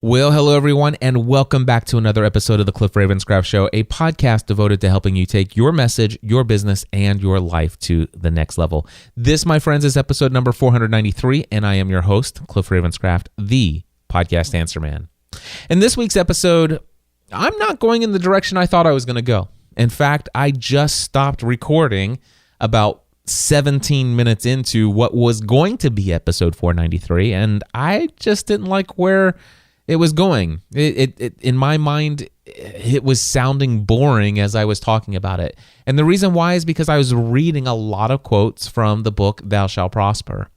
Well, hello everyone, and welcome back to another episode of the Cliff Ravenscraft Show, a podcast devoted to helping you take your message, your business, and your life to the next level. This, my friends, is episode number 493, and I am your host, Cliff Ravenscraft, the podcast answer man. In this week's episode, I'm not going in the direction I thought I was going to go. In fact, I just stopped recording about 17 minutes into what was going to be episode 493, and I just didn't like where it was going. It in my mind, it was sounding boring as I was talking about it. And the reason why is because I was reading a lot of quotes from the book, Thou Shalt Prosper.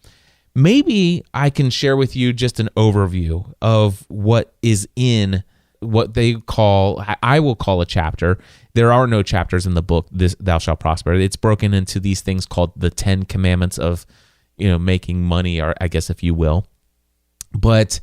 Maybe I can share with you just an overview of what is in what I will call a chapter. There are no chapters in the book, this Thou Shalt Prosper. It's broken into these things called the 10 Commandments of, making money, or I guess if you will. But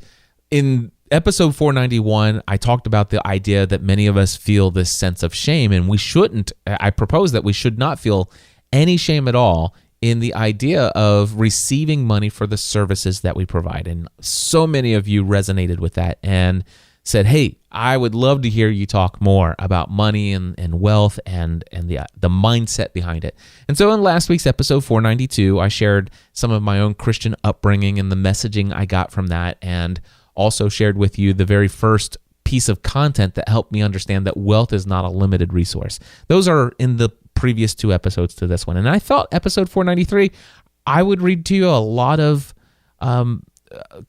in episode 491, I talked about the idea that many of us feel this sense of shame, and we shouldn't. I propose that we should not feel any shame at all in the idea of receiving money for the services that we provide. And so many of you resonated with that and said, hey, I would love to hear you talk more about money and wealth and the mindset behind it. And so in last week's episode 492, I shared some of my own Christian upbringing and the messaging I got from that, and also shared with you the very first piece of content that helped me understand that wealth is not a limited resource. Those are in the previous two episodes to this one. And I thought episode 493, I would read to you a lot of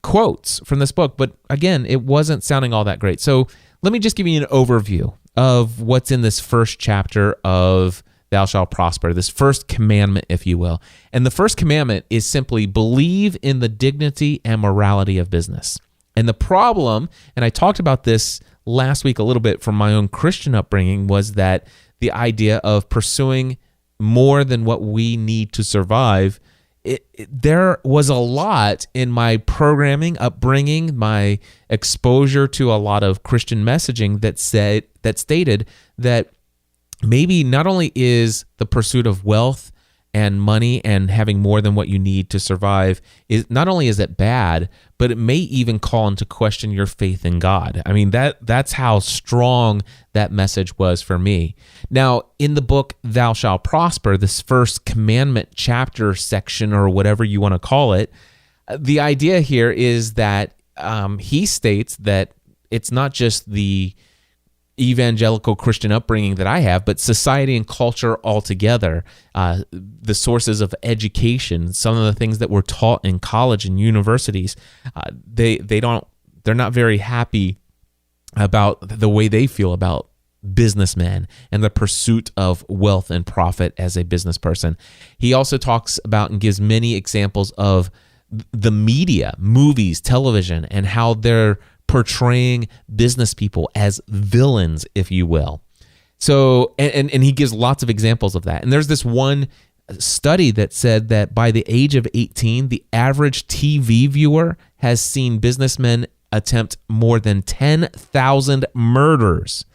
quotes from this book. But again, it wasn't sounding all that great. So let me just give you an overview of what's in this first chapter of Thou Shalt Prosper, this first commandment, if you will. And the first commandment is simply believe in the dignity and morality of business. And the problem, and I talked about this last week a little bit from my own Christian upbringing, was that the idea of pursuing more than what we need to survive, there was a lot in my programming, upbringing, my exposure to a lot of Christian messaging that stated that maybe not only is the pursuit of wealth and money and having more than what you need to survive, is not only is it bad, but it may even call into question your faith in God. I mean, that's how strong that message was for me. Now, in the book, Thou Shalt Prosper, this first commandment chapter section, or whatever you want to call it, the idea here is that he states that it's not just the evangelical Christian upbringing that I have, but society and culture altogether, the sources of education, some of the things that we're taught in college and universities, they're not very happy about the way they feel about businessmen and the pursuit of wealth and profit as a business person. He also talks about and gives many examples of the media, movies, television, and how they're portraying business people as villains, if you will. So, and he gives lots of examples of that. And there's this one study that said that by the age of 18, the average TV viewer has seen businessmen attempt more than 10,000 murders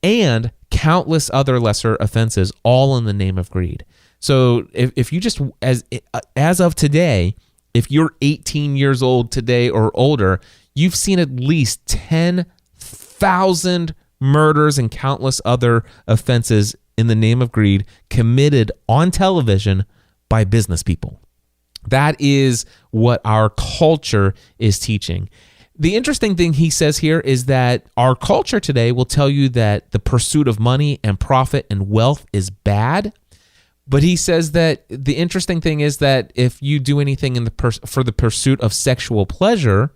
and countless other lesser offenses, all in the name of greed. So if you just, as of today, if you're 18 years old today or older, you've seen at least 10,000 murders and countless other offenses in the name of greed committed on television by business people. That is what our culture is teaching. The interesting thing he says here is that our culture today will tell you that the pursuit of money and profit and wealth is bad. But he says that the interesting thing is that if you do anything for the pursuit of sexual pleasure,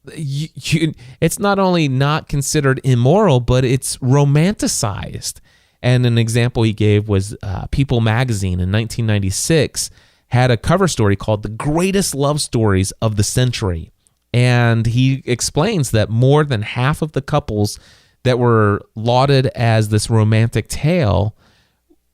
it's not only not considered immoral, but it's romanticized. And an example he gave was People magazine in 1996 had a cover story called The Greatest Love Stories of the Century. And he explains that more than half of the couples that were lauded as this romantic tale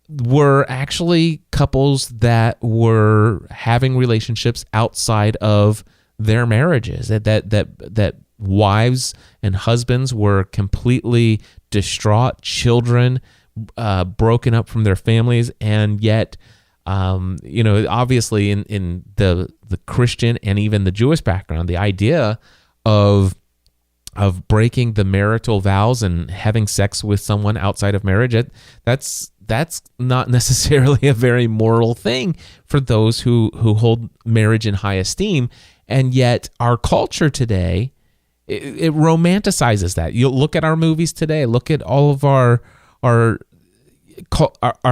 were actually couples that were having relationships outside of their marriages, that wives and husbands were completely distraught, children broken up from their families, and yet obviously in the Christian and even the Jewish background, the idea of of breaking the marital vows and having sex with someone outside of marriage, that's not necessarily a very moral thing for those who hold marriage in high esteem. And yet our culture today, it romanticizes that. You look at our movies today, look at all of our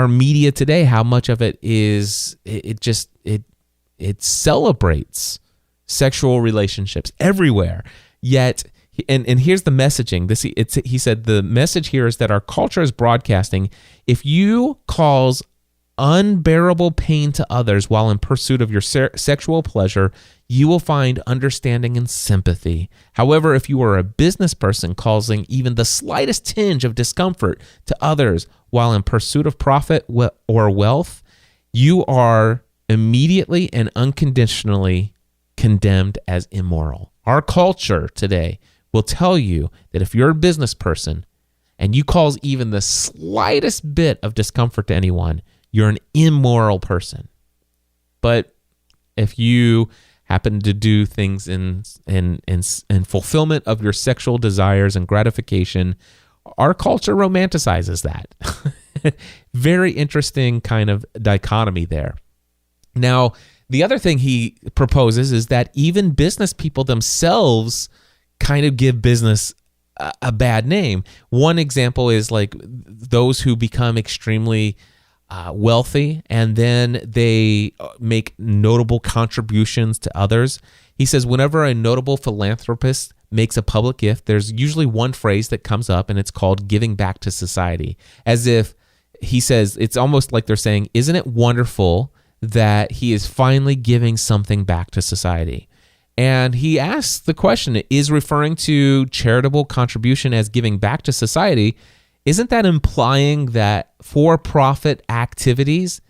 media today, how much of it is, it celebrates sexual relationships everywhere. Yet, and here's the messaging. He said the message here is that our culture is broadcasting, if you cause unbearable pain to others while in pursuit of your sexual pleasure, you will find understanding and sympathy. However, if you are a business person causing even the slightest tinge of discomfort to others while in pursuit of profit or wealth, you are immediately and unconditionally condemned as immoral. Our culture today will tell you that if you're a business person and you cause even the slightest bit of discomfort to anyone, you're an immoral person. But if you happen to do things in fulfillment of your sexual desires and gratification, our culture romanticizes that. Very interesting kind of dichotomy there. Now, the other thing he proposes is that even business people themselves kind of give business a bad name. One example is like those who become extremely wealthy and then they make notable contributions to others. He says whenever a notable philanthropist makes a public gift, there's usually one phrase that comes up, and it's called giving back to society. As if, he says, it's almost like they're saying, isn't it wonderful that he is finally giving something back to society? And he asks the question, is referring to charitable contribution as giving back to society, isn't that implying that for-profit activities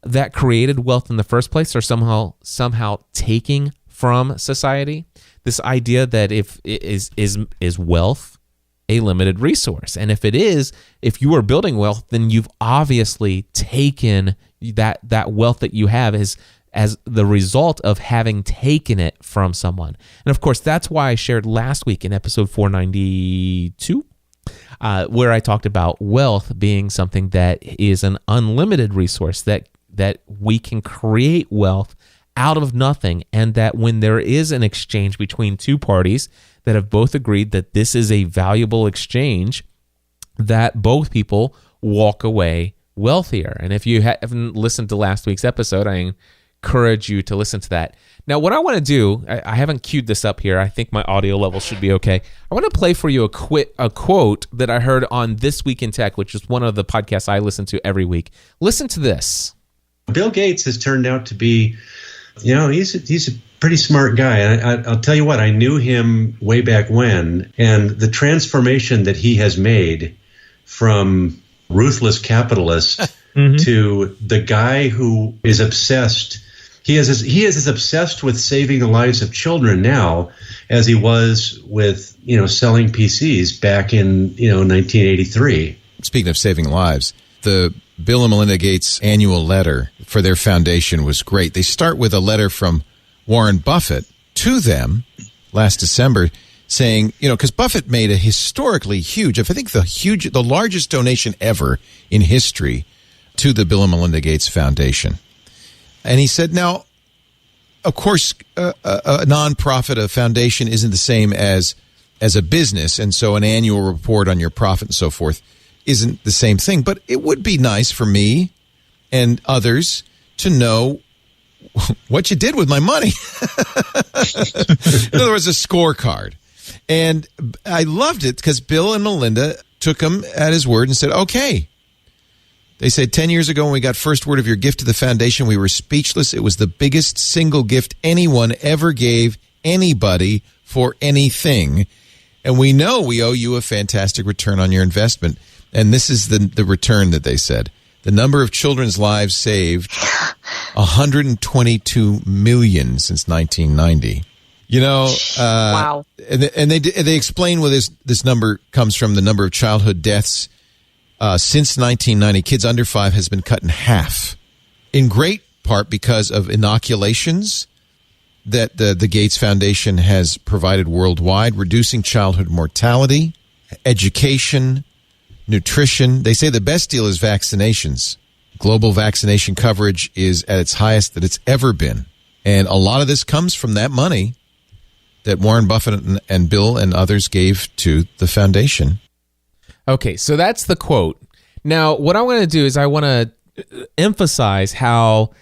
that created wealth in the first place are somehow taking from society? This idea that is wealth a limited resource, and if you are building wealth, then you've obviously taken that wealth that you have as the result of having taken it from someone. And of course, that's why I shared last week in episode 492. Where I talked about wealth being something that is an unlimited resource, that we can create wealth out of nothing, and that when there is an exchange between two parties that have both agreed that this is a valuable exchange, that both people walk away wealthier. And if you haven't listened to last week's episode, I encourage you to listen to that. Now, what I want to do, I haven't queued this up here. I think my audio level should be okay. I want to play for you a quote that I heard on This Week in Tech, which is one of the podcasts I listen to every week. Listen to this. Bill Gates has turned out to be, he's a pretty smart guy. I'll tell you what, I knew him way back when, and the transformation that he has made from ruthless capitalist to the guy who is obsessed. He is as obsessed with saving the lives of children now as he was with, selling PCs back in, 1983. Speaking of saving lives, the Bill and Melinda Gates annual letter for their foundation was great. They start with a letter from Warren Buffett to them last December saying, because Buffett made a historically huge, I think the largest donation ever in history to the Bill and Melinda Gates Foundation. And he said, now, of course, a nonprofit, a foundation isn't the same as a business. And so an annual report on your profit and so forth isn't the same thing. But it would be nice for me and others to know what you did with my money. In other words, a scorecard. And I loved it because Bill and Melinda took him at his word and said, okay. They said 10 years ago when we got first word of your gift to the foundation, we were speechless. It was the biggest single gift anyone ever gave anybody for anything. And we know we owe you a fantastic return on your investment. And this is the return that they said. The number of children's lives saved, 122 million since 1990. Wow. And they explain where this number comes from. The number of childhood deaths since 1990, kids under 5 has been cut in half, in great part because of inoculations that the Gates Foundation has provided worldwide, reducing childhood mortality, education, nutrition. They say the best deal is vaccinations. Global vaccination coverage is at its highest that it's ever been. And a lot of this comes from that money that Warren Buffett and Bill and others gave to the foundation. Okay, so that's the quote. Now, what I want to do is I want to emphasize how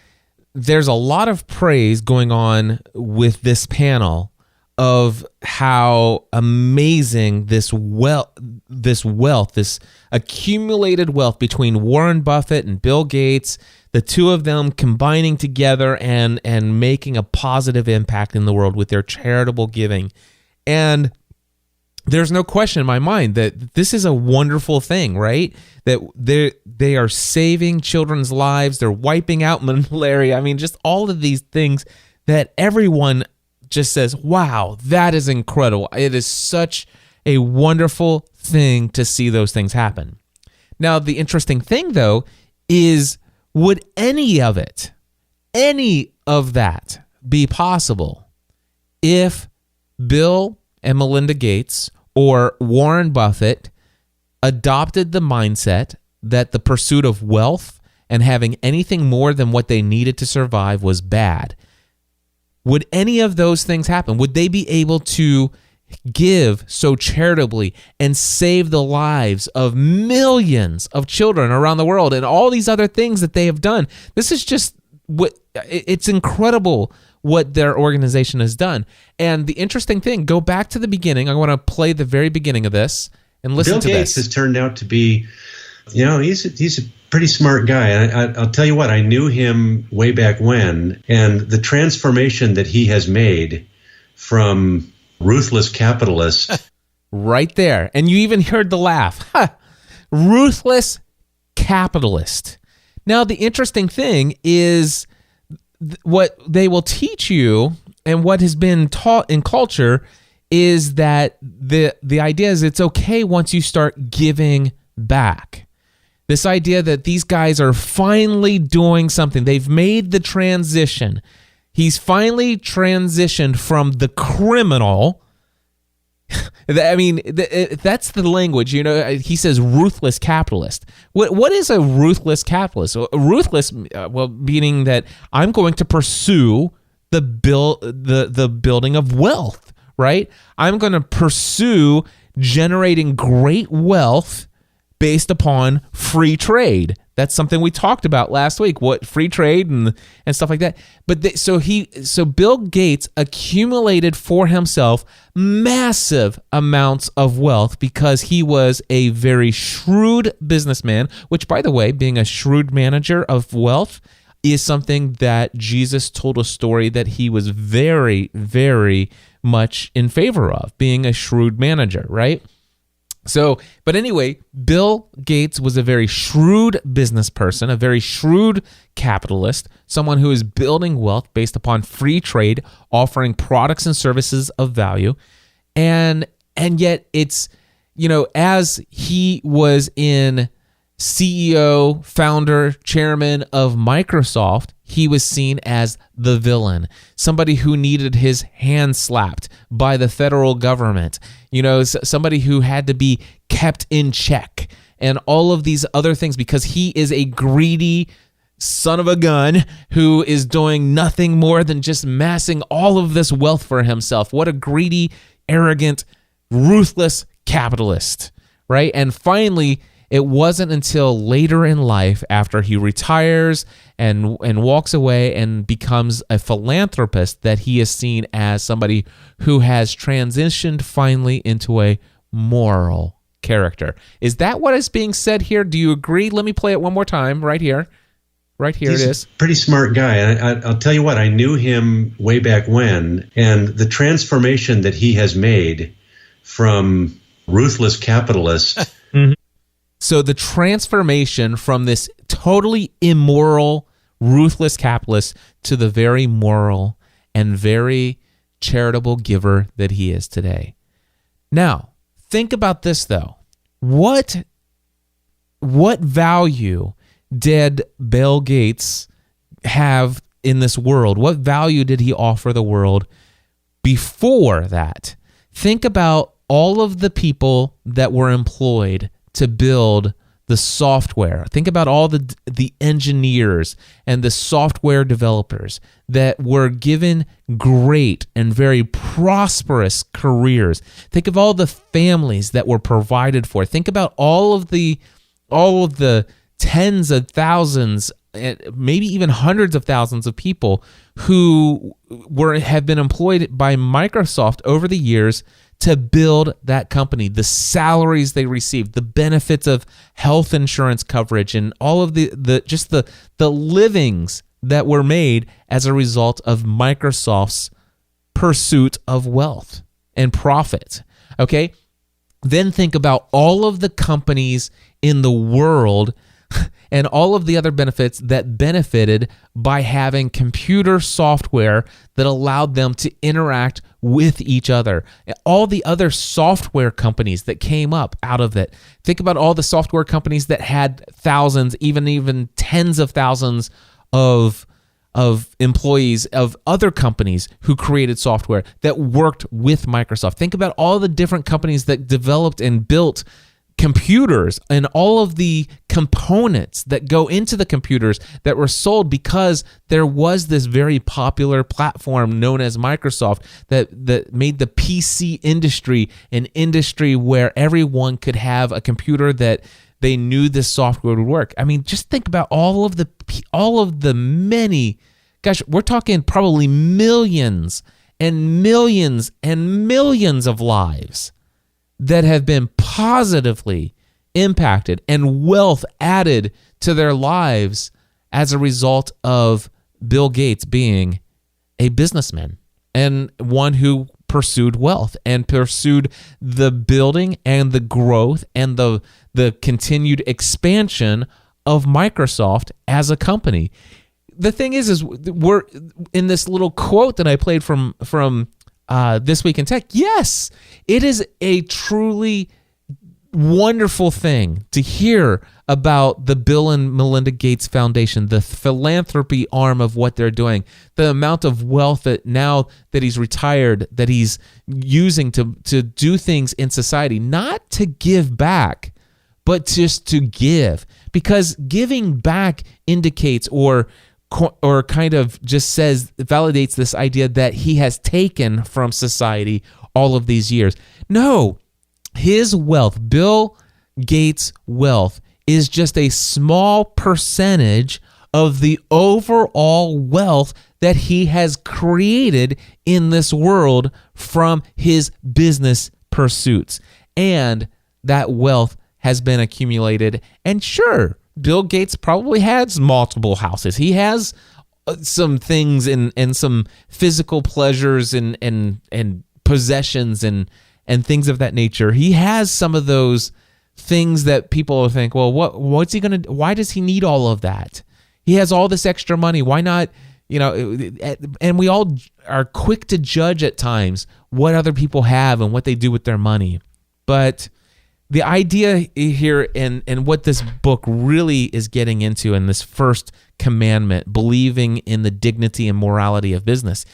there's a lot of praise going on with this panel of how amazing this wealth, this accumulated wealth between Warren Buffett and Bill Gates, the two of them combining together and making a positive impact in the world with their charitable giving. And there's no question in my mind that this is a wonderful thing, right? That they are saving children's lives. They're wiping out malaria. I mean, just all of these things that everyone just says, wow, that is incredible. It is such a wonderful thing to see those things happen. Now, the interesting thing, though, is would any of that be possible if Bill and Melinda Gates or Warren Buffett adopted the mindset that the pursuit of wealth and having anything more than what they needed to survive was bad? Would any of those things happen? Would they be able to give so charitably and save the lives of millions of children around the world and all these other things that they have done? This is just it's incredible what their organization has done. And the interesting thing, go back to the beginning. I want to play the very beginning of this and listen to this. Bill Gates has turned out to be, he's a pretty smart guy. And I'll tell you what, I knew him way back when, and the transformation that he has made from ruthless capitalist. Right there. And you even heard the laugh. Ruthless capitalist. Now, the interesting thing is what they will teach you and what has been taught in culture is that the idea is it's okay once you start giving back. This idea that these guys are finally doing something. They've made the transition. He's finally transitioned from the criminal. I mean, that's the language. He says ruthless capitalist. What is a ruthless capitalist? A ruthless, meaning that I'm going to pursue the building of wealth, right? I'm going to pursue generating great wealth based upon free trade. That's something we talked about last week, what free trade and stuff like that. But so Bill Gates accumulated for himself massive amounts of wealth because he was a very shrewd businessman, which, by the way, being a shrewd manager of wealth is something that Jesus told a story that he was very, very much in favor of, being a shrewd manager, right? So, but anyway, Bill Gates was a very shrewd business person, a very shrewd capitalist, someone who is building wealth based upon free trade, offering products and services of value. And yet it's, as he was in CEO, founder, chairman of Microsoft, he was seen as the villain, somebody who needed his hand slapped by the federal government, somebody who had to be kept in check and all of these other things because he is a greedy son of a gun who is doing nothing more than just amassing all of this wealth for himself. What a greedy, arrogant, ruthless capitalist, right? And finally, it wasn't until later in life, after he retires and walks away and becomes a philanthropist, that he is seen as somebody who has transitioned finally into a moral character. Is that what is being said here? Do you agree? Let me play it one more time right here. Right here it is. He's a pretty smart guy. And I'll tell you what, I knew him way back when, and the transformation that he has made from ruthless capitalist. Mm-hmm. So the transformation from this totally immoral, ruthless capitalist to the very moral and very charitable giver that he is today. Now, think about this, though. What value did Bill Gates have in this world? What value did he offer the world before that? Think about all of the people that were employed to build the software. Think about all the engineers and the software developers that were given great and very prosperous careers. Think of all the families that were provided for. Think about all of the tens of thousands, maybe even hundreds of thousands of people who have been employed by Microsoft over the years to build that company, the salaries they received, the benefits of health insurance coverage, and all of the livings that were made as a result of Microsoft's pursuit of wealth and profit. Okay? Then think about all of the companies in the world and all of the other benefits that benefited by having computer software that allowed them to interact with each other. All the other software companies that came up out of that. Think about all the software companies that had thousands, even tens of thousands of employees of other companies who created software that worked with Microsoft. Think about all the different companies that developed and built computers and all of the components that go into the computers that were sold because there was this very popular platform known as Microsoft that made the PC industry an industry where everyone could have a computer that they knew this software would work. I mean, just think about all of the many, gosh, we're talking probably millions and millions and millions of lives that have been positively impacted and wealth added to their lives as a result of Bill Gates being a businessman and one who pursued wealth and pursued the building and the growth and the continued expansion of Microsoft as a company. The thing is we're in this little quote that I played from This Week in Tech. Yes, it is a truly wonderful thing to hear about the Bill and Melinda Gates Foundation, the philanthropy arm of what they're doing, the amount of wealth that now that he's retired, that he's using to do things in society, not to give back, but just to give, because giving back indicates or kind of just validates this idea that he has taken from society all of these years. No, his wealth, Bill Gates' wealth, is just a small percentage of the overall wealth that he has created in this world from his business pursuits. And that wealth has been accumulated. And sure, Bill Gates probably has multiple houses. He has some things and some physical pleasures and possessions and things of that nature. He has some of those things that people will think, well, what's he going to, why does he need all of that? He has all this extra money. Why not, and we all are quick to judge at times what other people have and what they do with their money. But the idea here and what this book really is getting into in this first commandment, believing in the dignity and morality of business,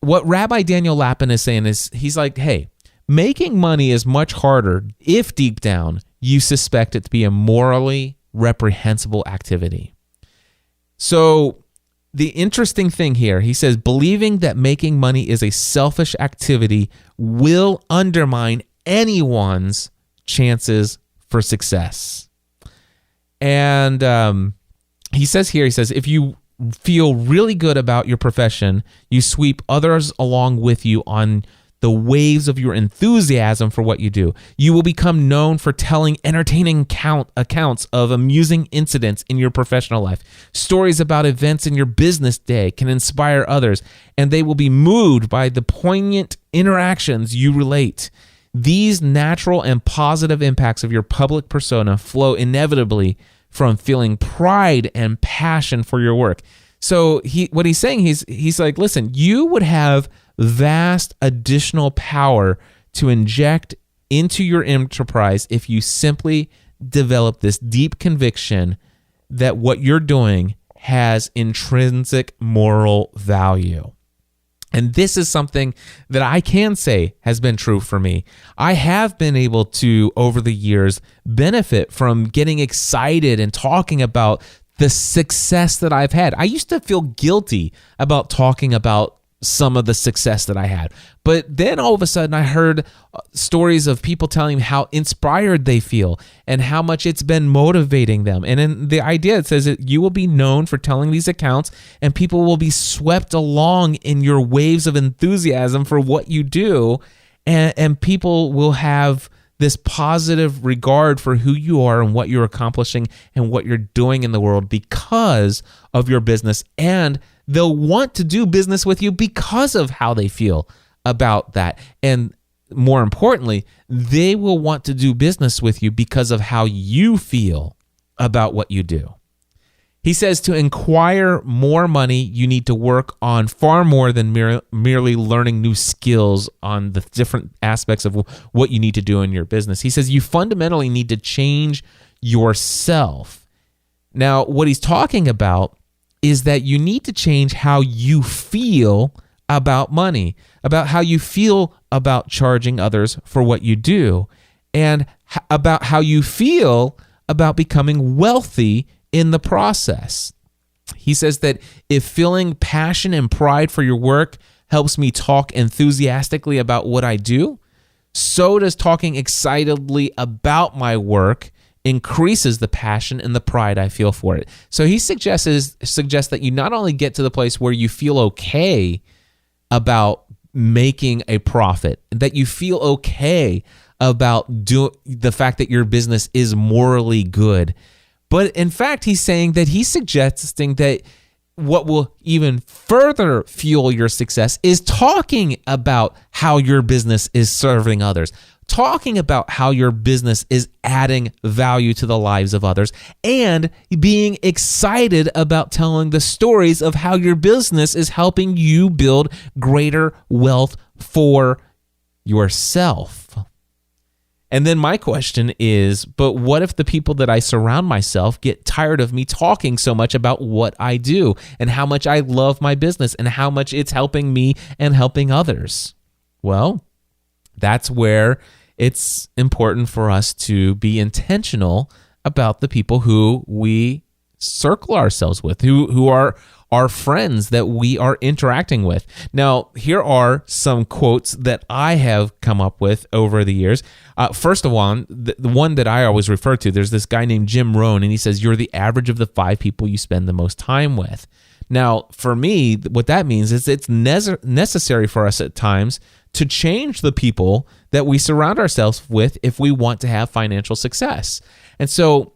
what Rabbi Daniel Lapin is saying is, he's like, hey, making money is much harder if deep down you suspect it to be a morally reprehensible activity. So the interesting thing here, he says, believing that making money is a selfish activity will undermine anyone's chances for success. And he says, if you feel really good about your profession, you sweep others along with you on the waves of your enthusiasm for what you do. You will become known for telling entertaining accounts of amusing incidents in your professional life. Stories about events in your business day can inspire others, and they will be moved by the poignant interactions you relate. These natural and positive impacts of your public persona flow inevitably from feeling pride and passion for your work. So what he's saying, he's like, listen, you would have vast additional power to inject into your enterprise if you simply develop this deep conviction that what you're doing has intrinsic moral value. And this is something that I can say has been true for me. I have been able to, over the years, benefit from getting excited and talking about the success that I've had. I used to feel guilty about talking about some of the success that I had. But then all of a sudden I heard stories of people telling me how inspired they feel and how much it's been motivating them. And in the idea, it says that you will be known for telling these accounts and people will be swept along in your waves of enthusiasm for what you do. And people will have this positive regard for who you are and what you're accomplishing and what you're doing in the world because of your business. And they'll want to do business with you because of how they feel about that. And more importantly, they will want to do business with you because of how you feel about what you do. He says to acquire more money, you need to work on far more than merely learning new skills on the different aspects of what you need to do in your business. He says you fundamentally need to change yourself. Now, what he's talking about is that you need to change how you feel about money, about how you feel about charging others for what you do, and about how you feel about becoming wealthy in the process. He says that if feeling passion and pride for your work helps me talk enthusiastically about what I do, so does talking excitedly about my work increases the passion and the pride I feel for it. So he suggests that you not only get to the place where you feel okay about making a profit, that you feel okay about the fact that your business is morally good, but in fact, he's saying that he's suggesting that what will even further fuel your success is talking about how your business is serving others, talking about how your business is adding value to the lives of others, and being excited about telling the stories of how your business is helping you build greater wealth for yourself. And then my question is, but what if the people that I surround myself get tired of me talking so much about what I do and how much I love my business and how much it's helping me and helping others? Well, that's where it's important for us to be intentional about the people who we circle ourselves with, who are our friends that we are interacting with. Now, here are some quotes that I have come up with over the years. First of all, the one that I always refer to, there's this guy named Jim Rohn, and he says, you're the average of the 5 people you spend the most time with. Now, for me, what that means is it's necessary for us at times to change the people that we surround ourselves with if we want to have financial success. And so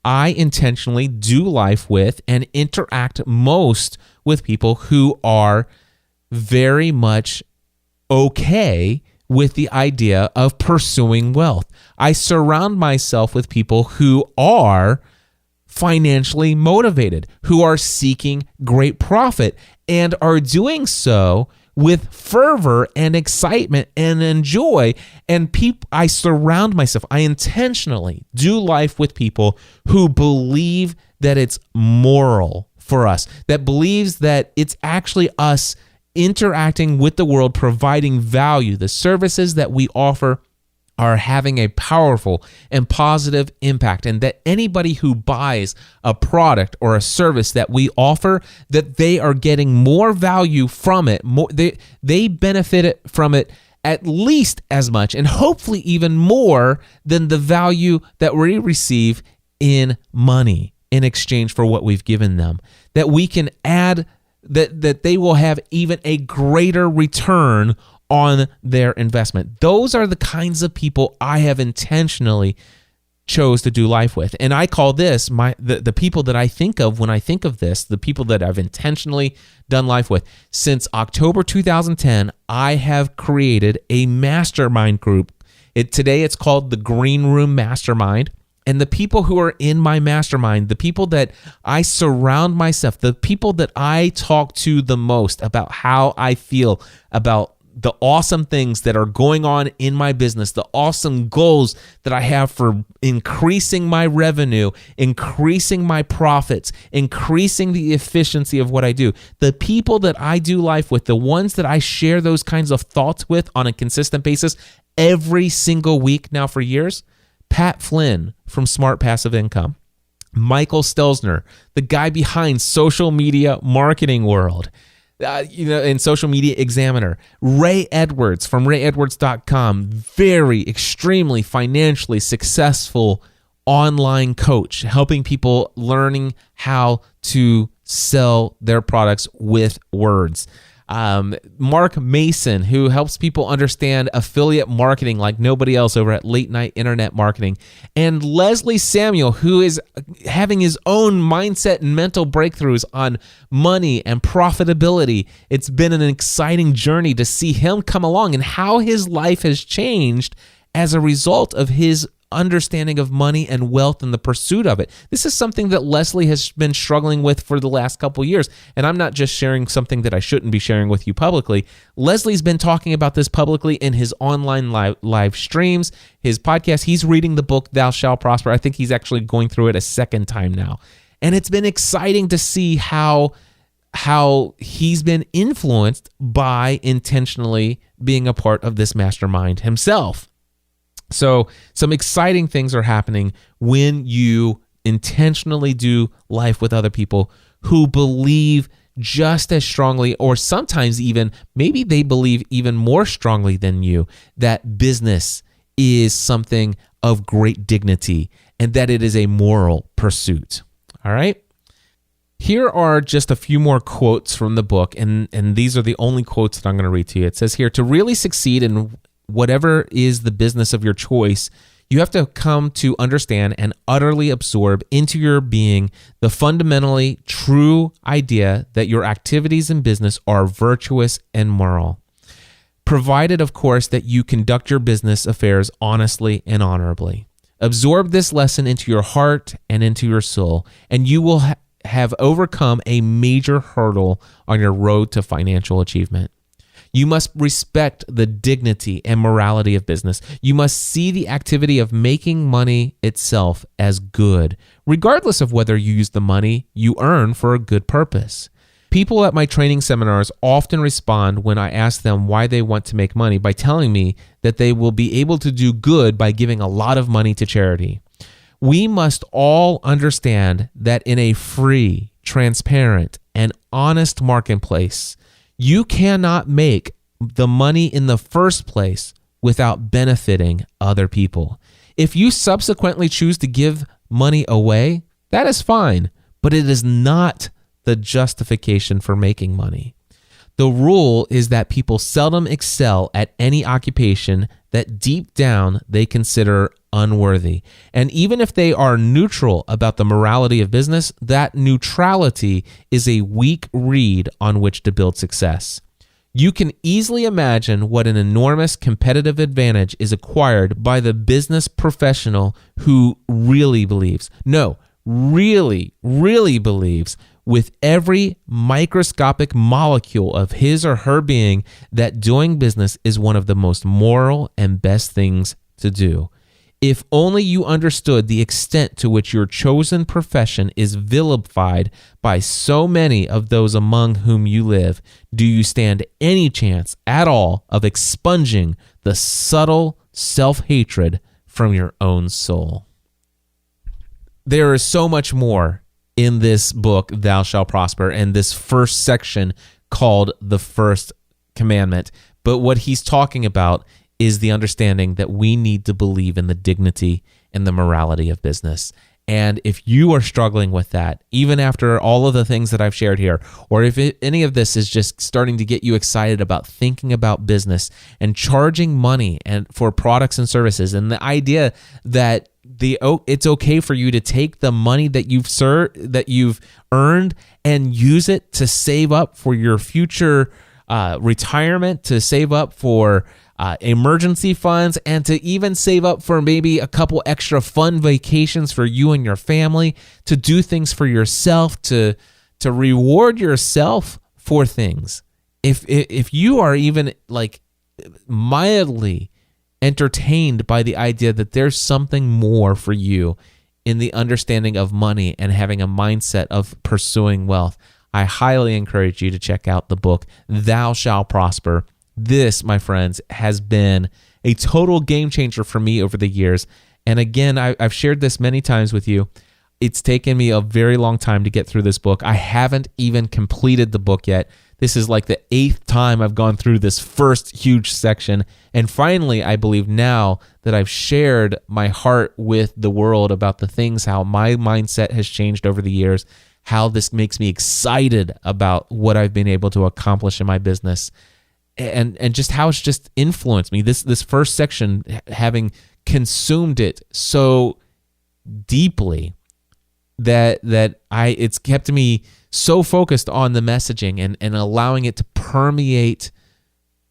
I intentionally do life with and interact most with people who are very much okay with the idea of pursuing wealth. I surround myself with people who are financially motivated, who are seeking great profit, and are doing so with fervor and excitement and joy. And I surround myself, I intentionally do life with people who believe that it's moral for us, that believes that it's actually us interacting with the world, providing value. The services that we offer are having a powerful and positive impact, and that anybody who buys a product or a service that we offer, that they are getting more value from it. They benefit from it at least as much, and hopefully even more than the value that we receive in money in exchange for what we've given them. That we can add, that they will have even a greater return on their investment. Those are the kinds of people I have intentionally chose to do life with. And I call this the people that I think of when I think of this, the people that I've intentionally done life with. Since October 2010, I have created a mastermind group. Today it's called the Green Room Mastermind. And the people who are in my mastermind, the people that I surround myself, the people that I talk to the most about how I feel about the awesome things that are going on in my business, the awesome goals that I have for increasing my revenue, increasing my profits, increasing the efficiency of what I do. The people that I do life with, the ones that I share those kinds of thoughts with on a consistent basis every single week now for years, Pat Flynn from Smart Passive Income, Michael Stelzner, the guy behind Social Media Marketing World, and Social Media Examiner, Ray Edwards from rayedwards.com, very extremely financially successful online coach, helping people learning how to sell their products with words. Mark Mason, who helps people understand affiliate marketing like nobody else over at Late Night Internet Marketing, and Leslie Samuel, who is having his own mindset and mental breakthroughs on money and profitability. It's been an exciting journey to see him come along and how his life has changed as a result of his understanding of money and wealth and the pursuit of it. This is something that Leslie has been struggling with for the last couple of years. And I'm not just sharing something that I shouldn't be sharing with you publicly. Leslie's been talking about this publicly in his online live streams, his podcast. He's reading the book, Thou Shalt Prosper. I think he's actually going through it a second time now. And it's been exciting to see how he's been influenced by intentionally being a part of this mastermind himself. So some exciting things are happening when you intentionally do life with other people who believe just as strongly, or sometimes even, maybe they believe even more strongly than you, that business is something of great dignity and that it is a moral pursuit. All right? Here are just a few more quotes from the book, and these are the only quotes that I'm going to read to you. It says here, to really succeed in whatever is the business of your choice, you have to come to understand and utterly absorb into your being the fundamentally true idea that your activities in business are virtuous and moral, provided, of course, that you conduct your business affairs honestly and honorably. Absorb this lesson into your heart and into your soul, and you will have overcome a major hurdle on your road to financial achievement. You must respect the dignity and morality of business. You must see the activity of making money itself as good, regardless of whether you use the money you earn for a good purpose. People at my training seminars often respond when I ask them why they want to make money by telling me that they will be able to do good by giving a lot of money to charity. We must all understand that in a free, transparent, and honest marketplace, you cannot make the money in the first place without benefiting other people. If you subsequently choose to give money away, that is fine, but it is not the justification for making money. The rule is that people seldom excel at any occupation that deep down they consider unworthy. And even if they are neutral about the morality of business, that neutrality is a weak reed on which to build success. You can easily imagine what an enormous competitive advantage is acquired by the business professional who really believes with every microscopic molecule of his or her being that doing business is one of the most moral and best things to do. If only you understood the extent to which your chosen profession is vilified by so many of those among whom you live, do you stand any chance at all of expunging the subtle self-hatred from your own soul. There is so much more in this book, Thou Shalt Prosper, and this first section called The First Commandment. But what he's talking about is the understanding that we need to believe in the dignity and the morality of business. And if you are struggling with that, even after all of the things that I've shared here, or if any of this is just starting to get you excited about thinking about business and charging money and for products and services, and the idea that it's okay for you to take the money that you've earned and use it to save up for your future retirement, to save up for emergency funds, and to even save up for maybe a couple extra fun vacations for you and your family, to do things for yourself, to reward yourself for things. If you are even like mildly entertained by the idea that there's something more for you in the understanding of money and having a mindset of pursuing wealth, I highly encourage you to check out the book, Thou Shalt Prosper. This, my friends, has been a total game changer for me over the years. And again, I've shared this many times with you. It's taken me a very long time to get through this book. I haven't even completed the book yet. This is like the 8th time I've gone through this first huge section. And finally, I believe now that I've shared my heart with the world about the things, how my mindset has changed over the years, how this makes me excited about what I've been able to accomplish in my business, and just how it's just influenced me. This first section, having consumed it so deeply that it's kept me so focused on the messaging and allowing it to permeate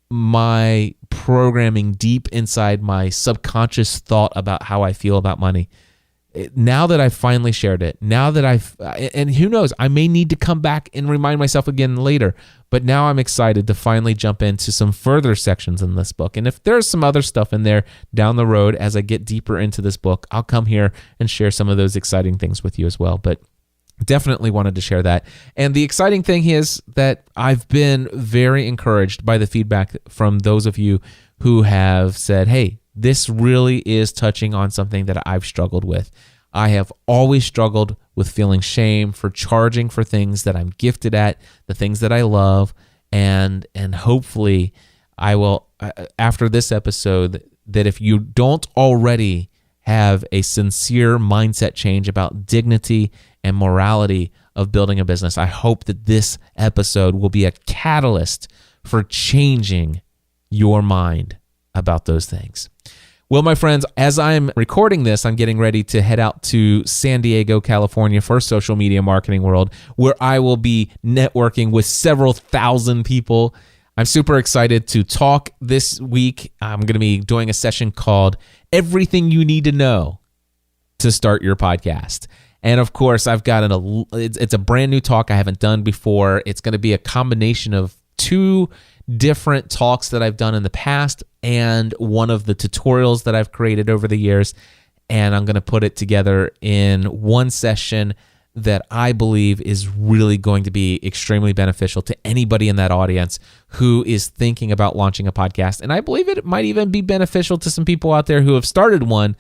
my programming deep inside my subconscious thought about how I feel about money. Now that I've finally shared it, now that and who knows, I may need to come back and remind myself again later, but now I'm excited to finally jump into some further sections in this book. And if there's some other stuff in there down the road as I get deeper into this book, I'll come here and share some of those exciting things with you as well. But definitely wanted to share that. And the exciting thing is that I've been very encouraged by the feedback from those of you who have said, hey, this really is touching on something that I've struggled with. I have always struggled with feeling shame for charging for things that I'm gifted at, the things that I love, and hopefully I will, after this episode, that if you don't already have a sincere mindset change about dignity and morality of building a business, I hope that this episode will be a catalyst for changing your mind about those things. Well, my friends, as I'm recording this, I'm getting ready to head out to San Diego, California for Social Media Marketing World, where I will be networking with several thousand people. I'm super excited to talk this week. I'm going to be doing a session called Everything You Need to Know to Start Your Podcast. And of course, I've got it's a brand new talk I haven't done before. It's going to be a combination of 2 different talks that I've done in the past and one of the tutorials that I've created over the years. And I'm going to put it together in one session that I believe is really going to be extremely beneficial to anybody in that audience who is thinking about launching a podcast. And I believe it might even be beneficial to some people out there who have started one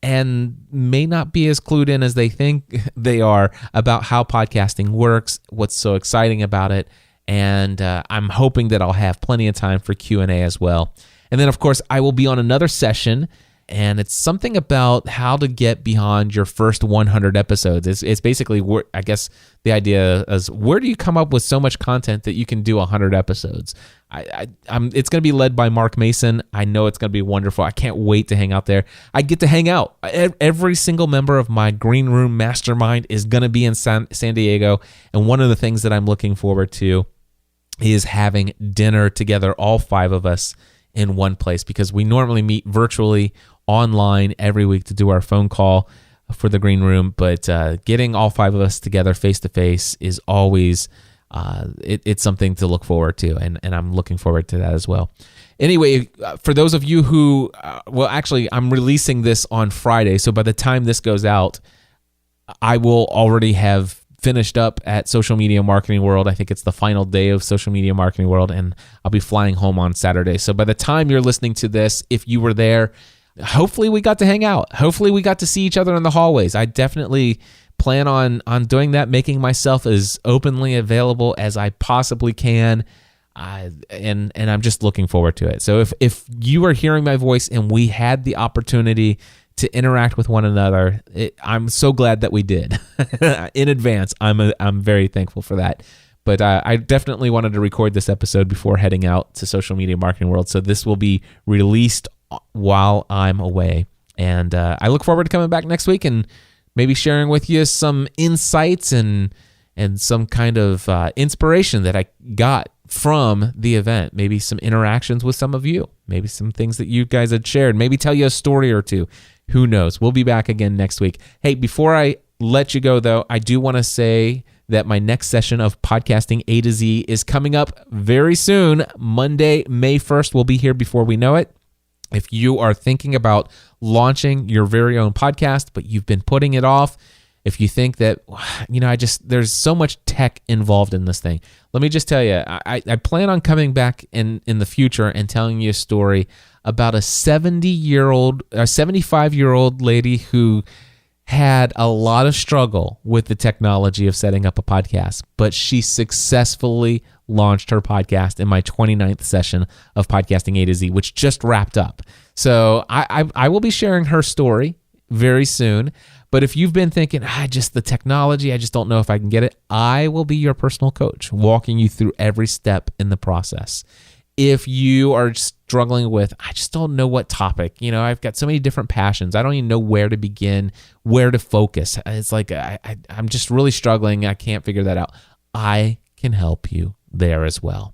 and may not be as clued in as they think they are about how podcasting works, what's so exciting about it. And I'm hoping that I'll have plenty of time for Q&A as well. And then, of course, I will be on another session, and it's something about how to get beyond your first 100 episodes. It's basically, I guess the idea is, where do you come up with so much content that you can do 100 episodes? It's going to be led by Mark Mason. I know it's going to be wonderful. I can't wait to hang out there. I get to hang out. Every single member of my Green Room Mastermind is going to be in San Diego, and one of the things that I'm looking forward to is having dinner together, all 5 of us in one place, because we normally meet virtually online every week to do our phone call for the Green Room, but getting all 5 of us together face-to-face is always, it's something to look forward to, and I'm looking forward to that as well. Anyway, for those of you who, actually, I'm releasing this on Friday, so by the time this goes out, I will already have finished up at Social Media Marketing World. I think it's the final day of Social Media Marketing World, and I'll be flying home on Saturday. So by the time you're listening to this, if you were there, hopefully we got to hang out. Hopefully we got to see each other in the hallways. I definitely plan on doing that, making myself as openly available as I possibly can. And I'm just looking forward to it. So if you are hearing my voice and we had the opportunity to interact with one another, I'm so glad that we did. In advance, I'm very thankful for that. But I definitely wanted to record this episode before heading out to Social Media Marketing World. So this will be released while I'm away. And I look forward to coming back next week and maybe sharing with you some insights and some kind of inspiration that I got from the event. Maybe some interactions with some of you. Maybe some things that you guys had shared. Maybe tell you a story or two. Who knows? We'll be back again next week. Hey, before I let you go, though, I do want to say that my next session of Podcasting A to Z is coming up very soon. Monday, May 1st, we'll be here before we know it. If you are thinking about launching your very own podcast, but you've been putting it off, if you think that, there's so much tech involved in this thing, let me just tell you, I plan on coming back in the future and telling you a story about a 75-year-old lady who had a lot of struggle with the technology of setting up a podcast, but she successfully launched her podcast in my 29th session of Podcasting A to Z, which just wrapped up. So I will be sharing her story very soon. But if you've been thinking, just the technology, I just don't know if I can get it, I will be your personal coach, walking you through every step in the process. If you are struggling with, I just don't know what topic, I've got so many different passions. I don't even know where to begin, where to focus. It's like I'm just really struggling. I can't figure that out. I can help you there as well.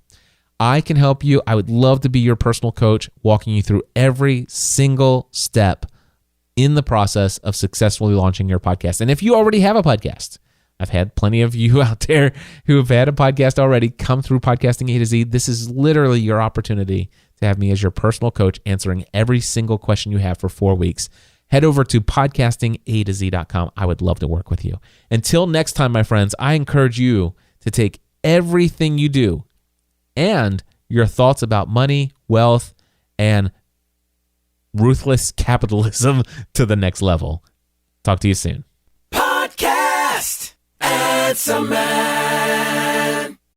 I can help you. I would love to be your personal coach, walking you through every single step in the process of successfully launching your podcast. And if you already have a podcast, I've had plenty of you out there who have had a podcast already come through Podcasting A to Z. This is literally your opportunity to have me as your personal coach, answering every single question you have for 4 weeks. Head over to podcastingatoz.com. I would love to work with you. Until next time, my friends, I encourage you to take everything you do and your thoughts about money, wealth, and ruthless capitalism to the next level. Talk to you soon. Podcast. It's a man.